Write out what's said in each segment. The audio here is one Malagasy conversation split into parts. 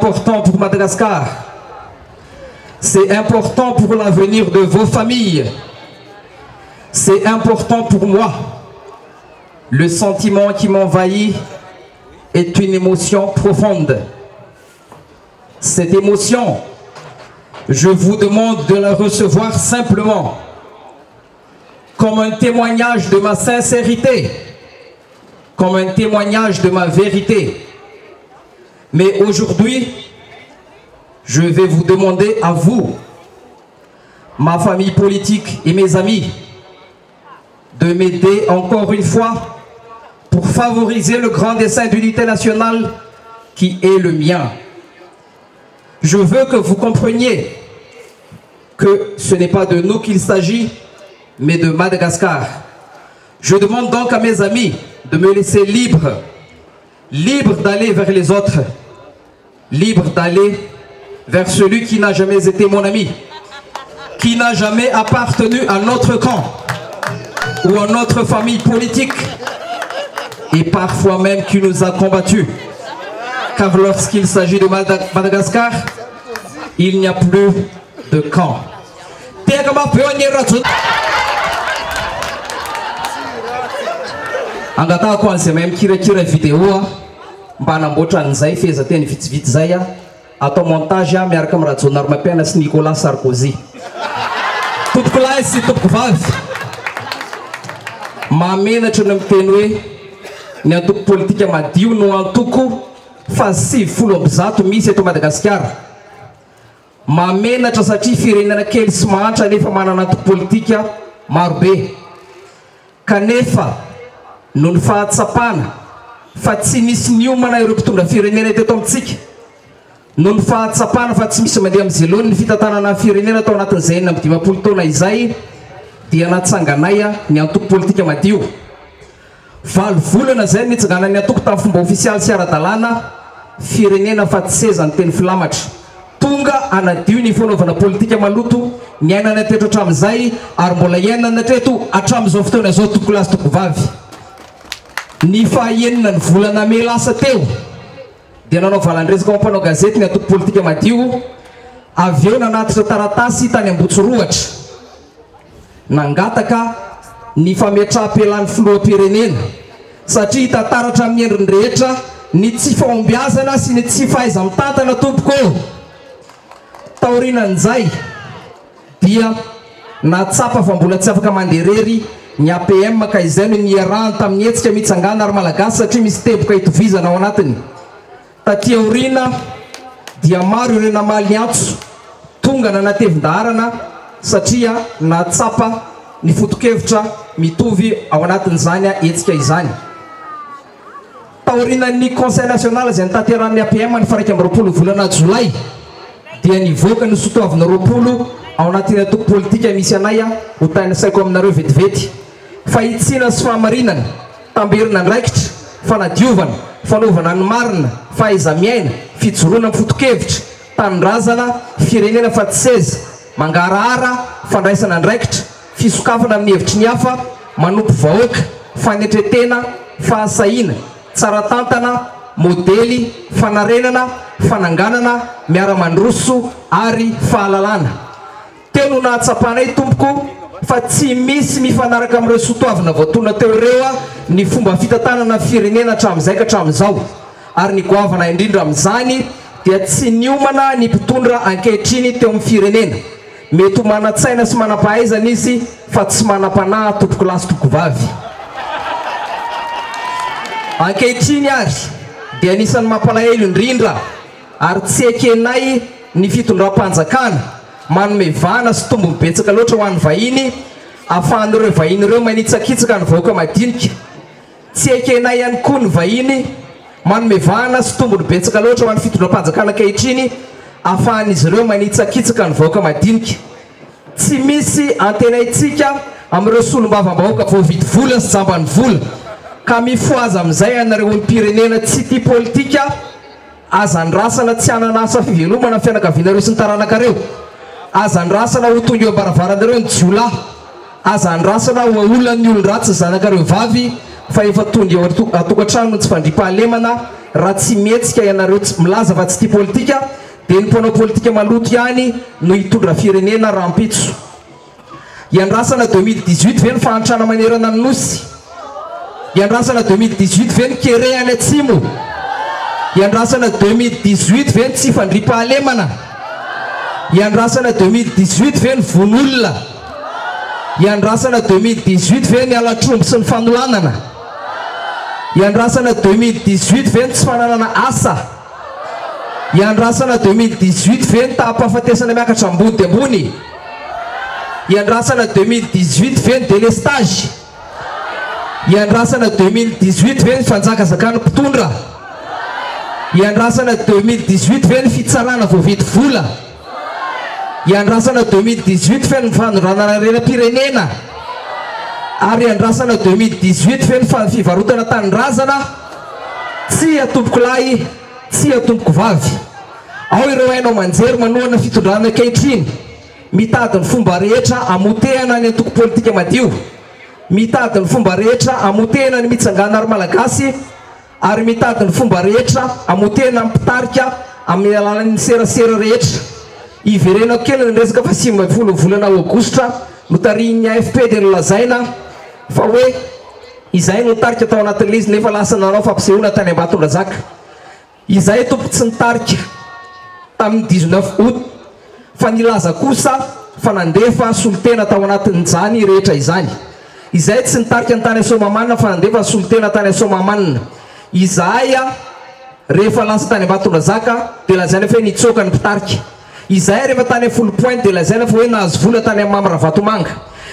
Important pour Madagascar. C'est important pour l'avenir de vos familles. C'est important pour moi. Le sentiment qui m'envahit est une émotion profonde. Cette émotion, je vous demande de la recevoir simplement comme un témoignage de ma sincérité, comme un témoignage de ma vérité. Mais aujourd'hui, je vais vous demander à vous, ma famille politique et mes amis, de m'aider encore une fois pour favoriser le grand dessein d'unité nationale qui est le mien. Je veux que vous compreniez que ce n'est pas de nous qu'il s'agit, mais de Madagascar. Je demande donc à mes amis de me laisser libre d'aller vers les autres, libre d'aller vers celui qui n'a jamais été mon ami, qui n'a jamais appartenu à notre camp ou à notre famille politique, et parfois même qui nous a combattus. Car lorsqu'il s'agit de Madagascar, il n'y a plus de camp. Angata ko anse même kira vidéo mba namboatra zay feza teny vitsivitsy zay atao montage miaraka amin'ny Rajonar Mapiana sy Nicolas Sarkozy. Tompoko lahy sy tompoko vavy mamenatra ny miteny hoe ny antoko politika madio no antoko fa 70 misy eto Madagasikara. Mamenatra satria firenena kely sy mahantra nefa manana antoko politika marobe. Kanefa noho ny fahatsapana fa tsy misy niomana ireo mpitondra firenena teto amintsika, noho ny fahatsapana fa tsy misy mandeha amin'ny zelony ny fitantanana firenena tao anatin'izay 50 taona izay dia natsanganay ny antoko politika madio. 20 volana zay nitsangana ny antoko tamin'ny fomba ofisialy sy ara-dalàna firenena fa tsy seza ny teny filamatra. Tonga anadio ny fanaovana politika maloto ny ainana teto hatramin'izay ary mbola iainana teto hatramin'izao fotoana izao tompoko lahy sy tompoko vavy. Ny fahaenina ny volana May lasa teo dia nanao valandresaka mampanao gazety ny antoko politika madio, avy eo nanatitra taratasy tany Ambotsoroatra nangataka ny fametraha-pelan'ny filoham-pirenena satria hitantaratra amin'ny endriny rehetra ny tsy fahombiazana sy ny tsy fahaiza mitantana tompoko. Taorinan'izay dia natsapa fa mbola tsy afaka manderery ny APM ka izay no niarahany tamin'ny hetsika mitsangana ary malagasy satria misy teboka hitovizana ao anatiny. Taty aorina dia maro ireo namaly antso tonga nanatevin-daharana satria natsapa ny foto-kevitra mitovy ao anatin'izany hetsika izany. Taorinan'ny Conseil national izay nitateran'ny APM ny faraika amby 20 volana Jolay dia nivoaka ny sotoavina 20 ao anatin'ny antoko politika misy anay ho tany saiko aminareo vetivety. Fahitsina sy fahamarinana, tamberina andraikitra, fanadiovana, fanaovana ny marina, fahaiza miaina, fijoroana amin'ny foto-kevitra, tanindrazana, firenena fa tsy seza, mangarahara, fandraisana andraikitra, fisokafana amin'ny hevitry ny hafa, manompo vahoaka, fanetretena, fahasahiana, tsaratantana, modely, fanarenana, fananganana, miara-mandroso ary fahalalana. Teo no nahatsapanay tompoko fa tsy misy mifanaraka amin'ireo sotoavina voatona teo ireo ny fomba fitantanana firenena hatramin'izay ka hatramin'izao. Ary ny goavana indrindra amin'izany dia tsy niomana ny mpitondra ankehitriny teo amin'ny firenena. Mety ho mana-tsaina sy manam-pahaizana izy fa tsy manam-panahy tompoko lahy sy tompoko vavy. Ankehitriny ary dia anisan'ny mampalahelo indrindra ary tsy ekenay ny fitondram-panjakana manome vana sy tombony betsaka loatra ho an'ny vahiny ahafahan'ireo vahiny ireo manitsakitsaka ny vahoaka madinika. Tsy ekenay ihany koa ny vahiny manome vana sy tombony betsaka loatra ho an'ny fitondram-panjakana ankehitriny ahafahan'izy ireo manitsakitsaka ny vahoaka madinika. Tsy misy antenaitsika amin'ireo solombavam-bahoaka vao vity vola sy jambany vola ka mifoaza amin'izay anareo olom-pirenena tsy tia politika azandrasana tsy ananasa fivelomana fianakavianareo sy ny taranakareo. Azandrasana ho tonga eo am-baravaranareo ny jiola, azandrasana ho olona ny olon-dratsy zanakareo vavy fa efa tonga eo atokantrano tsy fandriam-pahalemana raha tsy metsika ianareo tsy milaza fa tsy tia politika dia ny mpanao politika maloto ihany no hitondra firenena rahampitso. Iandrasana 2018 ve ny fahantrana manerana ny nosy? Iandrasana 2018 ve ny kere any atsimo? Iandrasana 2018 ve ny tsy fandriam-pahalemana? Iandrasana 2018 ve ny vonolona? Iandrasana 2018 ve ny alatrombo sy ny fanolanana? Iandrasana 2018 ve ny tsy fananana asa? Iandrasana 2018 ve ny tahampahafatesana miakatra ambony dia ambony? Iandrasana 2018 ve ny délestage? Iandrasana 2018 ve ny fanjakazakana mpitondra? Iandrasana 2018 ve ny fitsarana voavidy vola? Iandrasana 2018 ve ny fanondranana renam-pirenena? Ary iandrasana 2018 ve ny fivarotana tanindrazana? Tsy atompoko lahy, tsy atompoko vavy. Ao ireo hainao manjery manohana fitondrana ankehitriny, mitady ny fomba rehetra amotehana ny antoko politika madio, mitady ny fomba rehetra amotehana ny mitsangana ary malagasy, ary mitady ny fomba rehetra amotehana mpitarika amin'ny alalan'ny serasera rehetra. Iverenako kely ny resaka fa 20 volana aogositra no tarihin'ny AFP dia nolazaina fa hoe izay no tarika tao anatin'ilay izy nefa lasa nanao fampisehoana tany Ambatondrazaka. Izay tompo tsy nitarika tamin'ny 19 août fa nilaza kosa fa nandefa solotena tao anatin'izany rehetra izany. Izay tsy nitarika ny tany Somamanina fa nandefa solotena tany Somamanina. Izahay rehefa lasa tany Ambatondrazaka dia lazaina fa nitsoaka ny mpitarika. Izahay rehefa tany Folo Point dia lazaina fa hoe nahazo vola tany Mamra Vatomanga.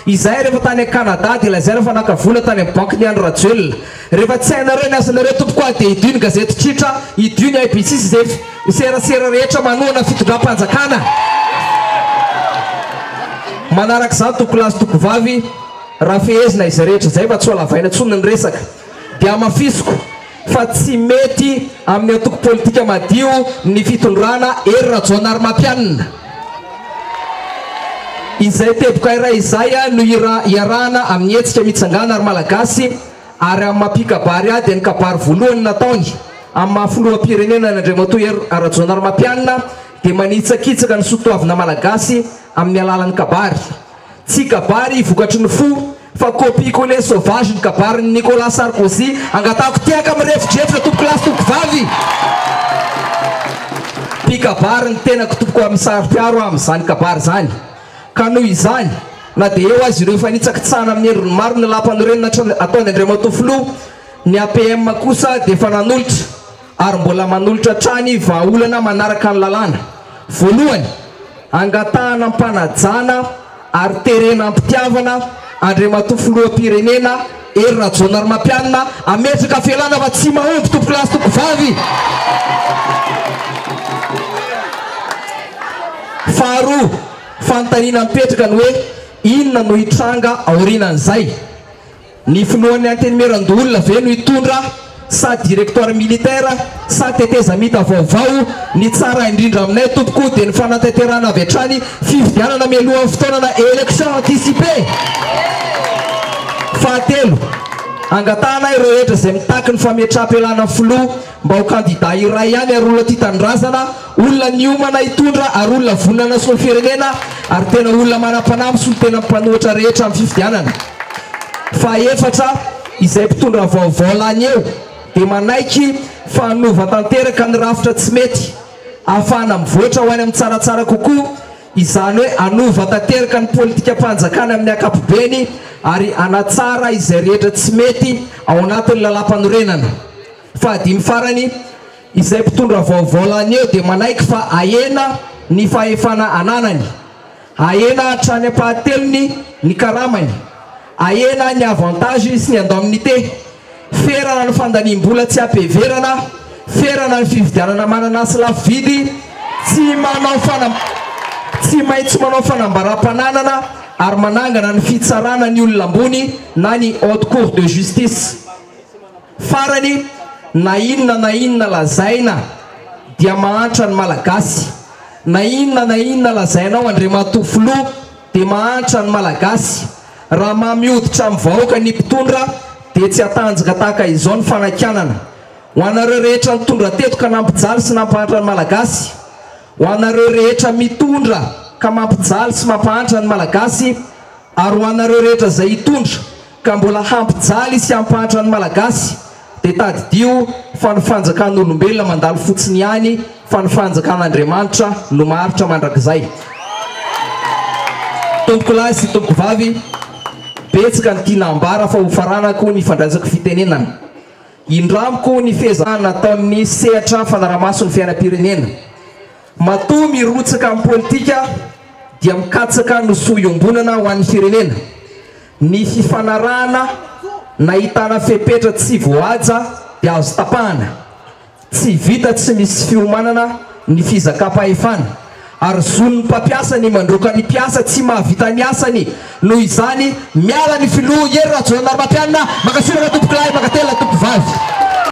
Izahay rehefa tany Canada dia lazaina fa naka vola tany Banque Niandre Rajoelina. Rehefa tsy hainareo ny asanareo tompoko a dia idio ny gazety tritra, idio ny IBC izay serasera rehetra manohana fitondram-panjakana. Manaraka izany toko lahy sy toko vavy, raha fehezina izay rehetra izay fa tsy ho alavaina intsony ny resaka dia amafisoko fa tsy mety amin'ny antoko politika madio ny fitondrana Hery Rajaonarimampianina. Izay teboka iray izay no iarahana amin'ny hetsika mitsangana ary malagasy ary amin'ny mampikabary dia ny kabary voalohany nataony amin'ny mahafiloham-pirenena ny Andriamatoa Hery Rajaonarimampianina dia manitsakitsaka ny soatoavina malagasy amin'ny alalan'ny kabary. Tsy kabary vokatry ny fo fa copier-coller sauvage ny kabary ny Nicolas Sarkozy angatako tiaka amin'ny refidrefitra tompoko lahy sy tompoko vavy. Pikabary ny tenako tompoko amin'ny sari-piaro amin'izany kabary zany. Ka noho izany na dia eo azy ireo fa nitsakitsana amin'ny heriny maro ny lampanorenina ataony Andriamatoa filoha, ny APM kosa dia efa nanolotra ary mbola manolotra trany vahaolana manaraka ny lalàna. Voalohany, angatahana mpanajana ary terena mpitiavana Andriamatoa filoham-pirenena Hery Rajaonarimampianina ametraka fialana fa tsy mahomby tompoko lahy sy tompoko vavy. Faharoa, fanontaniana mipetraka ny hoe inona no hitranga aorianan'izay. Ny filohan'ny antenimieran-dolona ve no hitondra sa directoire militaire sa teteza mita vaovao? Ny tsara indrindra aminay tompoko dia ny fanatanterahana avy hatrany fividianana mialohan'ny fotoanana élection anticipé. Fahatelo, angatahana ireo rehetra izay mitaky ny fametraha-pialana filoha mba ho kandida iray ihany ary olona tia tanindrazana, olona niomana hitondra ary olona vonana sy ny firenena ary tena olona manam-panahy sy tena mpanohitra rehetra amin'ny fividianana. Fahaefatra, izay mpitondra vaovao lany eo dia manaiky fa hanova tanteraka ny rafitra tsy mety ahafahana mivoatra ho any amin'ny tsaratsara kokoa, izany hoe hanova tanteraka ny politika mpanjakana amin'ny ankapobeny ary anatsara izay rehetra tsy mety ao anatin'ny lalam-panorenana. Fahadimy farany, izay mpitondra vaovao lany eo dia manaiky fa ahena ny fahefana ananany, ahena hatrany am-pahatelony ny karamany, ahena ny avantage sy ny indemnité, ferana ny fandaniam-bola tsy ampeverana, ferana ny fividianana mananasy lafo vidy, tsy maintsy manao fanambaram-pananana ary manangana ny fitsarana ny olona ambony na ny haute cour de justice. Farany, na inona lazaina dia mahantra ny malagasy, na inona lazainao Andriamatoa filoha dia mahantra ny malagasy. Raha mamioditra amin'ny vahoaka ny mpitondra dia tsy hatanjaka tahaka izao ny fanakanana. ho anareo rehetra mitondra teto ka mampijaly sy mampahantra ny malagasy, ho anareo rehetra mitondra ka mampijaly sy mampahantra ny malagasy, ary ho anareo rehetra zay hitondra ka mbola hampijaly sy hampahantra ny malagasy, dia tadidio fa ny fanjakan'olombelona mandalo fotsiny ihany, fa ny fanjakan'Andriamanitra no maritra mandrakizay. Tompoko lahy sy tompoko vavy, betsaka ny tiana ambara fa ho faranako ny fandraisako fitenenana. Indramiko ny fehezahana nataon'ny sehatra fanaramaso ny fiainam-pirenena. Matoa mirotsaka amin'ny politika dia mikatsaka no soa-iombonana ho an'ny firenena. Ny fifanarahana nahitana fepetra tsy voaja dia azo tapahana. Tsy vita tsy misy fiomanana ny fizakam-pahefana. Ary zon'ny mpampiasa ny mandroaka ny mpiasa tsy mahavita ny asany. Noho izany miala ny filoha hery Rajoelina Narbatianina, makasirana tompoko lahy, makatela tompoko vavy.